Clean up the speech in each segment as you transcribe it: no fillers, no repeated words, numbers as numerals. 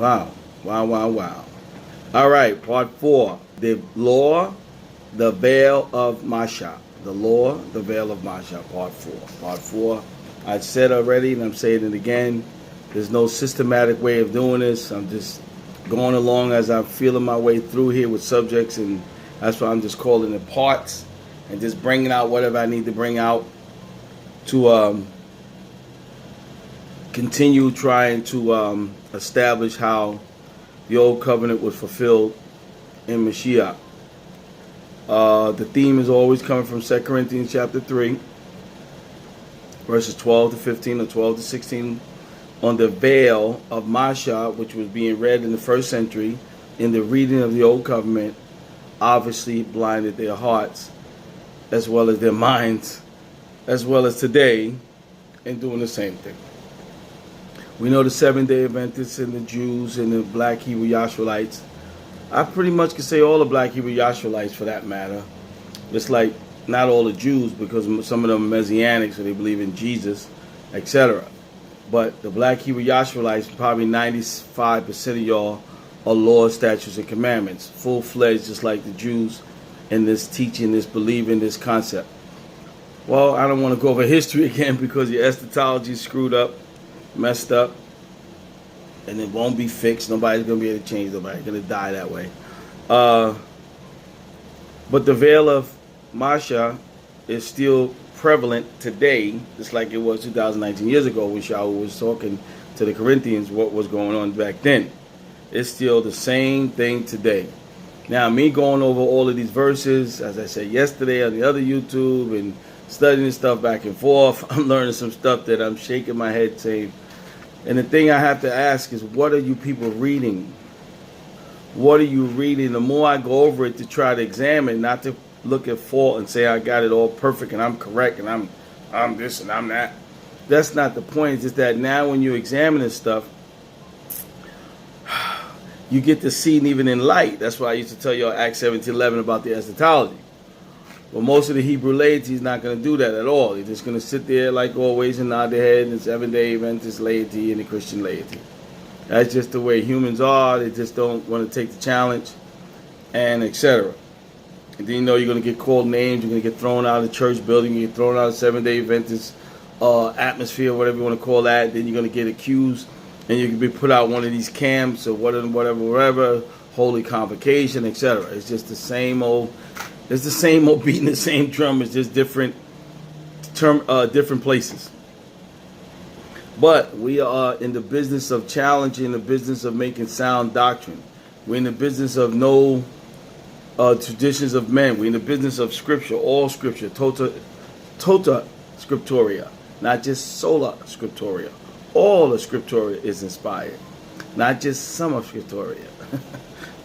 Wow. Wow, wow, wow. All right, part 4. The law, the veil of Masha. The law, the veil of Masha, part 4. Part 4. I said already, and I'm saying it again. There's no systematic way of doing this. I'm just going along as I'm feeling my way through here with subjects, and that's why I'm just calling it parts and just bringing out whatever I need to bring out to continue trying to establish how the old covenant was fulfilled in Mashiach. The theme is always coming from 2 Corinthians chapter 3, verses 12 to 15 or 12 to 16, on the veil of Masha, which was being read in the first century in the reading of the old covenant, obviously blinded their hearts as well as their minds, as well as today, in doing the same thing. We know the Seventh-day Adventists and the Jews and the black Hebrew YAHSHARALITEs. I pretty much can say all the black Hebrew YAHSHARALITEs for that matter. It's like not all the Jews, because some of them are Messianic, so they believe in Jesus, etc. But the black Hebrew YAHSHARALITEs, probably 95% of y'all are laws, statutes, and commandments. Full-fledged, just like the Jews, in this teaching, this believing, this concept. Well, I don't want to go over history again because your eschatology is screwed up, messed up, and it won't be fixed. Nobody's going to be able to change. Nobody's going to die that way. But the veil of Masha is still prevalent today, just like it was 2019 years ago when Shaul was talking to the Corinthians what was going on back then. It's still the same thing today. Now, me going over all of these verses, as I said yesterday on the other YouTube, and studying this stuff back and forth, I'm learning some stuff that I'm shaking my head saying. And the thing I have to ask is, what are you people reading? What are you reading? The more I go over it to try to examine, not to look at fault and say I got it all perfect and I'm correct and I'm this and I'm that. That's not the point. It's just that now when you examine this stuff, you get to see it even in light. That's why I used to tell you Acts 17:11 about the eschatology. But most of the Hebrew laity is not going to do that at all. They're just going to sit there like always and nod their head, and the Seventh-day Adventist laity and the Christian laity. That's just the way humans are. They just don't want to take the challenge, and etc. And then you're going to get called names. You're going to get thrown out of the church building. You get thrown out of the Seventh-day Adventist atmosphere, whatever you want to call that. Then you're going to get accused, and you can be put out one of these camps or whatever, holy convocation, etc. It's just the same old. It's the same old beating the same drum. It's just different places. But we are in the business of challenging, the business of making sound doctrine. We're in the business of no traditions of men. We're in the business of scripture, all scripture, tota scriptoria, not just sola scriptoria. All of scriptoria is inspired, not just some of scriptoria.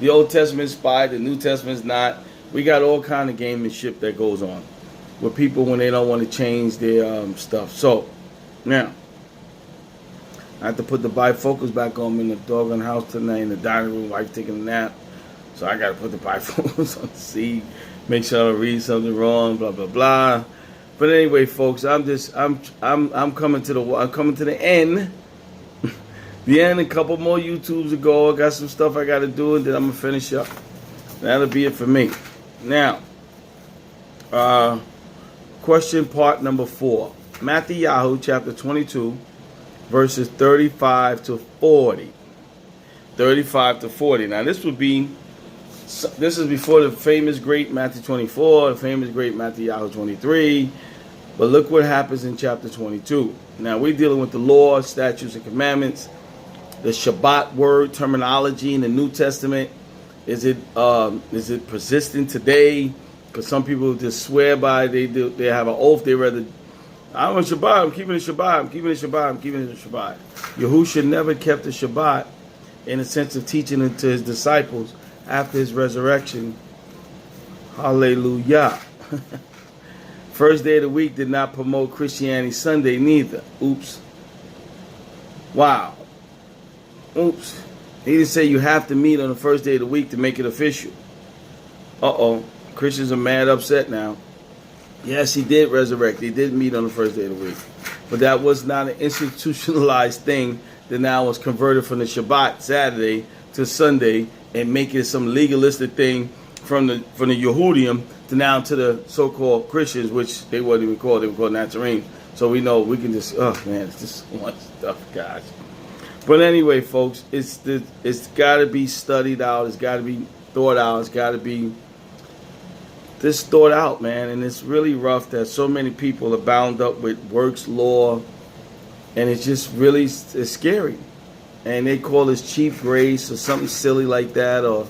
The Old Testament is inspired, the New Testament is not. We got all kind of gamemanship that goes on with people when they don't want to change their stuff. So, now, I have to put the bifocals back on. I'm in the doggone house tonight in the dining room, wife taking a nap. So I got to put the bifocals on the seat, make sure I don't read something wrong, blah, blah, blah. But anyway, folks, I'm coming to the end. The end, a couple more YouTubes to go. I got some stuff I got to do, and then I'm going to finish up. That'll be it for me. Now, question part number 4. Matthew chapter 22, verses 35 to 40. 35 to 40. Now, this is before the famous great Matthew 24, the famous great Matthew 23. But look what happens in chapter 22. Now, we're dealing with the law, statutes, and commandments. The Shabbat word terminology in the New Testament. Is it persistent today? Because some people just swear by it. They have an oath. They rather, I'm on Shabbat. I'm keeping the Shabbat. I'm keeping the Shabbat. I'm keeping the Shabbat. Yahushua never kept the Shabbat in the sense of teaching it to his disciples after his resurrection. Hallelujah. First day of the week did not promote Christianity Sunday neither. Oops. Wow. Oops. He didn't say you have to meet on the first day of the week to make it official. Uh-oh. Christians are mad upset now. Yes, he did resurrect. He did meet on the first day of the week. But that was not an institutionalized thing that now was converted from the Shabbat Saturday to Sunday and make it some legalistic thing from the Yehudim to now to the so-called Christians, which they weren't even called, they were called Nazarene. So we know we can just, oh man, it's just one stuff, guys. But anyway, folks, it's got to be studied out. It's got to be thought out. It's got to be just thought out, man. And it's really rough that so many people are bound up with works law, and it's just really it's scary. And they call this cheap grace or something silly like that, or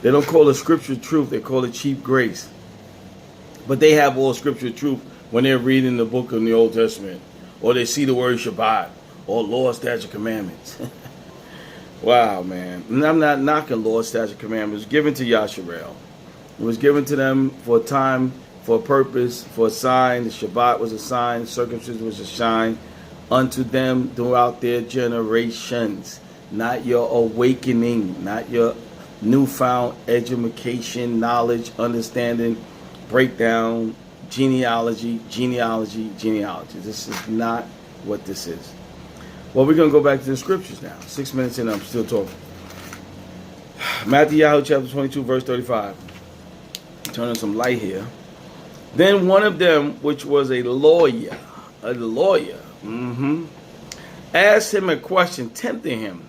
they don't call it scriptural truth. They call it cheap grace. But they have all scriptural truth when they're reading the book in the Old Testament, or they see the word Shabbat, or law, statute, commandments. Wow, man. And I'm not knocking law, statute, commandments. It was given to Yasharal. It was given to them for a time, for a purpose, for a sign. The Shabbat was a sign. Circumcision was a sign unto them throughout their generations. Not your awakening, not your newfound education, knowledge, understanding, breakdown, genealogy. This is not what this is. Well, we're going to go back to the scriptures now. 6 minutes in, I'm still talking. Matthew chapter 22, verse 35. Turning some light here. Then one of them, which was a lawyer, asked him a question, tempting him,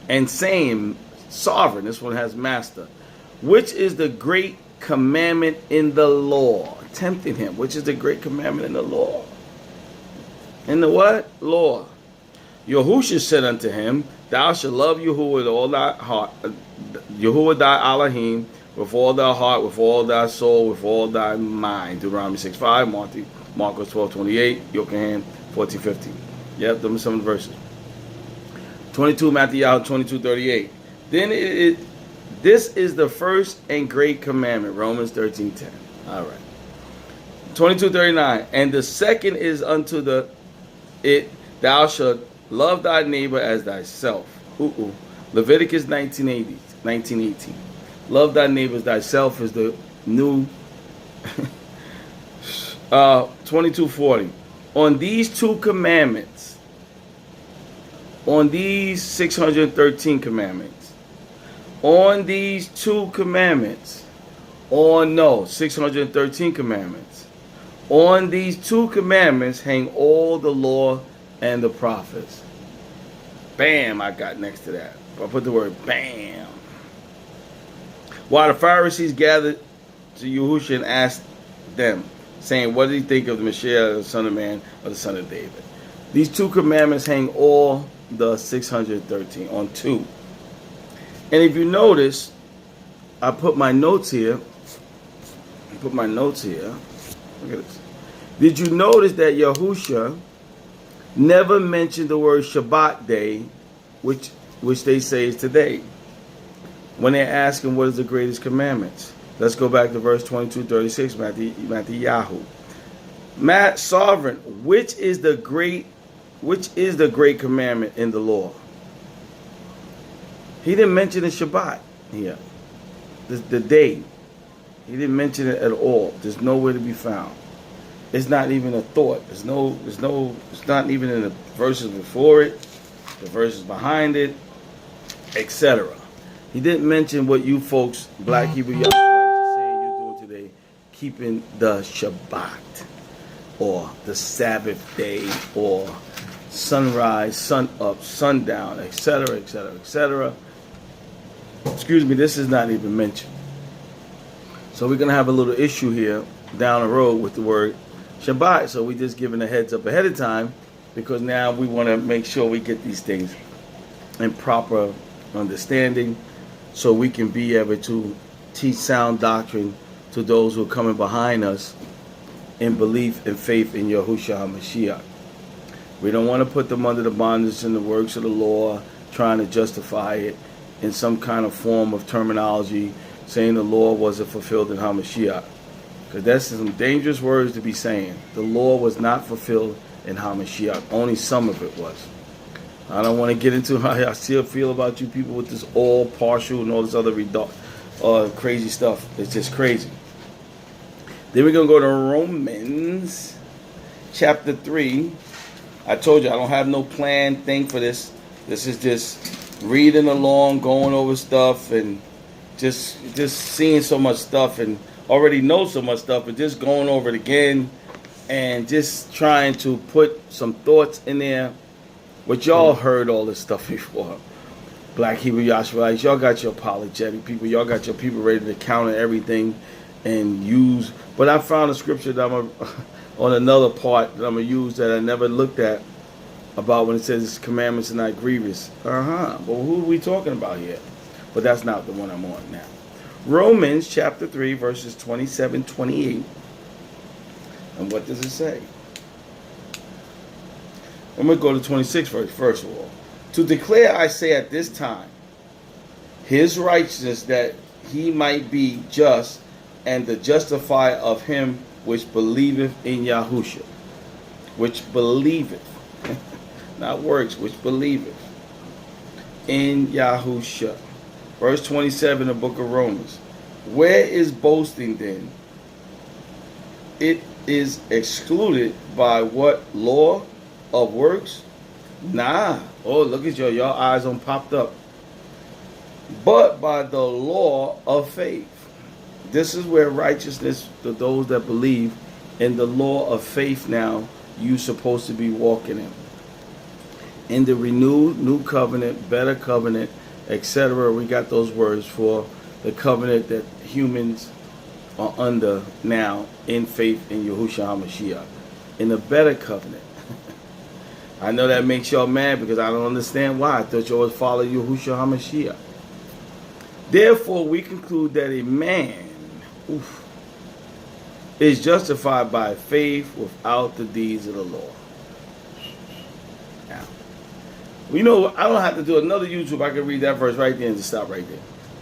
and saying, Sovereign, this one has master, which is the great commandment in the law? Tempting him, which is the great commandment in the law? In the what? Law. Yahushua said unto him, Thou shalt love Yahuwah with all thy heart, Yahuwah thy Elohim, with all thy heart, with all thy soul, with all thy mind. Deuteronomy 6:5, Marcos 12:28, Yochanan 14:15. Yep, those are some of the verses. 22, Matthew 22:38. Then this is the first and great commandment, Romans 13:10. All right. 22:39. And the second is unto thou shalt love thy neighbor as thyself. Leviticus 19:18. Love thy neighbor as thyself is the new 22:40. On these two commandments, on these 613 commandments, on these two commandments, 613 commandments, on these two commandments hang all the law and the prophets. Bam, I got next to that. I put the word bam. While the Pharisees gathered to Yahushua and asked them, saying, What do you think of the Messiah, the Son of Man, or the Son of David? These two commandments hang all the 613 on two. And if you notice, I put my notes here. Look at this. Did you notice that Yahushua never mentioned the word Shabbat day, which they say is today, when they're asking what is the greatest commandments? Let's go back to verse 22:36, Matthew Yahu. Sovereign, which is the great commandment in the law? He didn't mention the Shabbat here. The day. He didn't mention it at all. There's nowhere to be found. It's not even a thought. It's not even in the verses before it, the verses behind it, etc. He didn't mention what you folks, Black Hebrew Yahweh, are saying you're doing today, keeping the Shabbat, or the Sabbath day, or sunrise, sun up, sundown, etc., etc., etc. Excuse me, this is not even mentioned. So we're going to have a little issue here down the road with the word Shabbat. So we're just giving a heads up ahead of time, because now we want to make sure we get these things in proper understanding, so we can be able to teach sound doctrine to those who are coming behind us in belief and faith in Yahushua HaMashiach. We don't want to put them under the bondage and the works of the law, trying to justify it in some kind of form of terminology, saying the law wasn't fulfilled in HaMashiach. Because that's some dangerous words to be saying. The law was not fulfilled in HaMashiach. Only some of it was. I don't want to get into how I still feel about you people with this all partial and all this other crazy stuff. It's just crazy. Then we're going to go to Romans chapter 3. I told you I don't have no planned thing for this This is just reading along, going over stuff, and just seeing so much stuff, and already know so much stuff, but just going over it again, and just trying to put some thoughts in there. But y'all heard all this stuff before. Black Hebrew YAHSHARALITES, y'all got your apologetic people. Y'all got your people ready to counter everything and use. But I found a scripture that I'm on another part that I'm going to use that I never looked at, about when it says its commandments are not grievous. But who are we talking about here? But that's not the one I'm on now. Romans chapter 3, verses 27, 28. And what does it say? I'm going to go to 26 first of all. To declare, I say at this time, his righteousness, that he might be just and the justifier of him which believeth in Yahusha. Which believeth. Not works, which believeth in Yahusha. Verse 27 of the book of Romans. Where is boasting then? It is excluded by what law of works? Nah. Oh, look at y'all eyes on popped up. But by the law of faith. This is where righteousness, to those that believe in the law of faith, now you're supposed to be walking in the renewed new covenant, better covenant, etc. We got those words for the covenant that humans are under now in faith in Yahushua HaMashiach. In the better covenant. I know that makes y'all mad because I don't understand why. I thought y'all would follow Yahushua HaMashiach. Therefore, we conclude that a man is justified by faith without the deeds of the law. Now, you know, I don't have to do another YouTube. I can read that verse right there and just stop right there.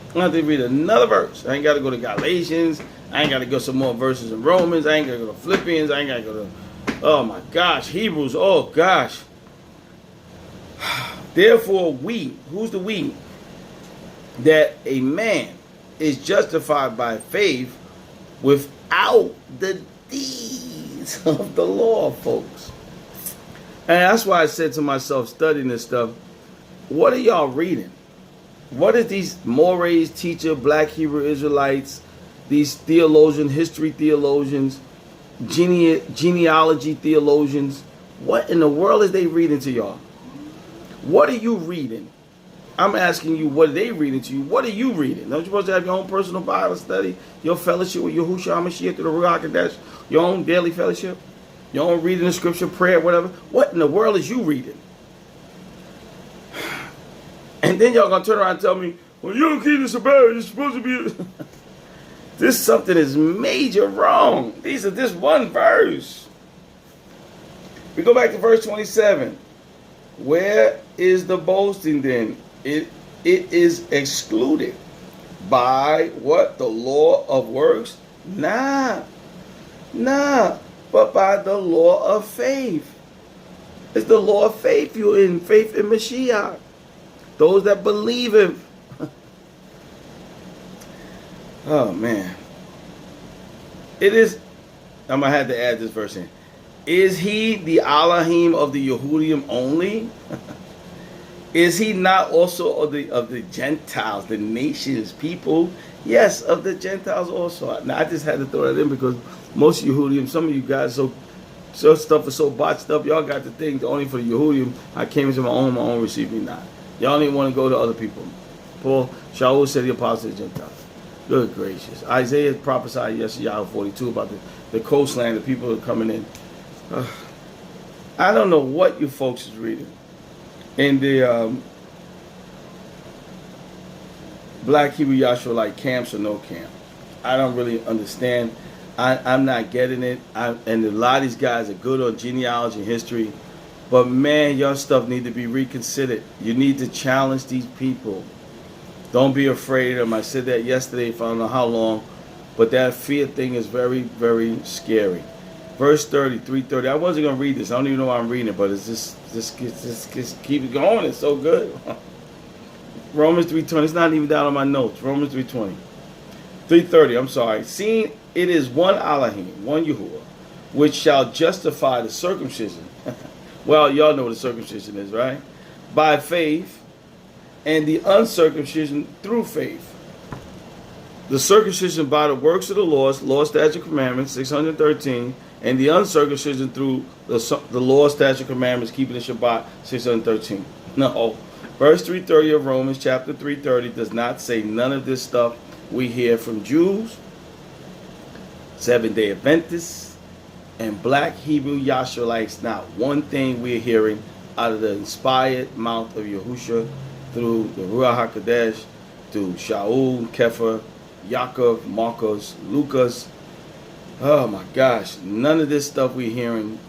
I don't have to read another verse. I ain't got to go to Galatians. I ain't got to go some more verses in Romans. I ain't got to go to Philippians. I ain't got to go to, oh my gosh, Hebrews. Oh gosh. Therefore we, who's the we? That a man is justified by faith without the deeds of the law, folks. And that's why I said to myself, studying this stuff, what are y'all reading? What is these mores teacher, Black Hebrew Israelites, these theologians, history theologians, genealogy theologians, what in the world is they reading to y'all? What are you reading? I'm asking you, what are they reading to you? What are you reading? Don't you supposed to have your own personal Bible study, your fellowship with Yahushua HaMashiach through the Ruach HaKodesh, your own daily fellowship, your own reading of scripture, prayer, whatever? What in the world is you reading? And then y'all gonna turn around and tell me, well, you don't keep this about, you're supposed to be... This something is major wrong. These are this one verse. We go back to verse 27. Where is the boasting then? It is excluded by what? The law of works? Nah. But by the law of faith. It's the law of faith. You're in faith in Mashiach. Those that believe him. Oh man. It is, I'm going to have to add this verse in. Is he the Elohim of the Yehudim only? Is he not also of the Gentiles, the nations, people? Yes, of the Gentiles also. Now I just had to throw that in because most Yehudim, some of you guys, so stuff is so botched up. Y'all got the thing only for the Yehudim. I came into my own received me not. Y'all didn't want to go to other people. Paul, Shaul said the apostle of the Gentiles. Good gracious. Isaiah prophesied yesterday, 42, about the coastland, the people are coming in. I don't know what you folks is reading in the Black Hebrew YAHSHARALITE camps or no camp. I don't really understand. I'm not getting it. And a lot of these guys are good on genealogy and history. But man, your stuff need to be reconsidered. You need to challenge these people. Don't be afraid of them. I said that yesterday for I don't know how long. But that fear thing is very, very scary. Verse 30, 330. I wasn't going to read this. I don't even know why I'm reading it, but it's just keep it going. It's so good. Romans 3:20. It's not even down on my notes. Romans 3:20. 3:30. I'm sorry. Seeing it is one Elohim, one Yahuwah, which shall justify the circumcision. Well, y'all know what the circumcision is, right? by faith, and the uncircumcision through faith. The circumcision by the works of the law, statute, commandments, 613, and the uncircumcision through the law, statute, commandments, keeping the Shabbat, 613. No. Verse 330 of Romans, chapter 330, does not say none of this stuff we hear from Jews, Seventh-day Adventists, and black Hebrew YAHSHARALITES. Not one thing we're hearing out of the inspired mouth of Yahushua through the Ruach HaKodesh, through Shaul, Kepha, Yaakov, Marcos, Lucas. Oh my gosh, none of this stuff we're hearing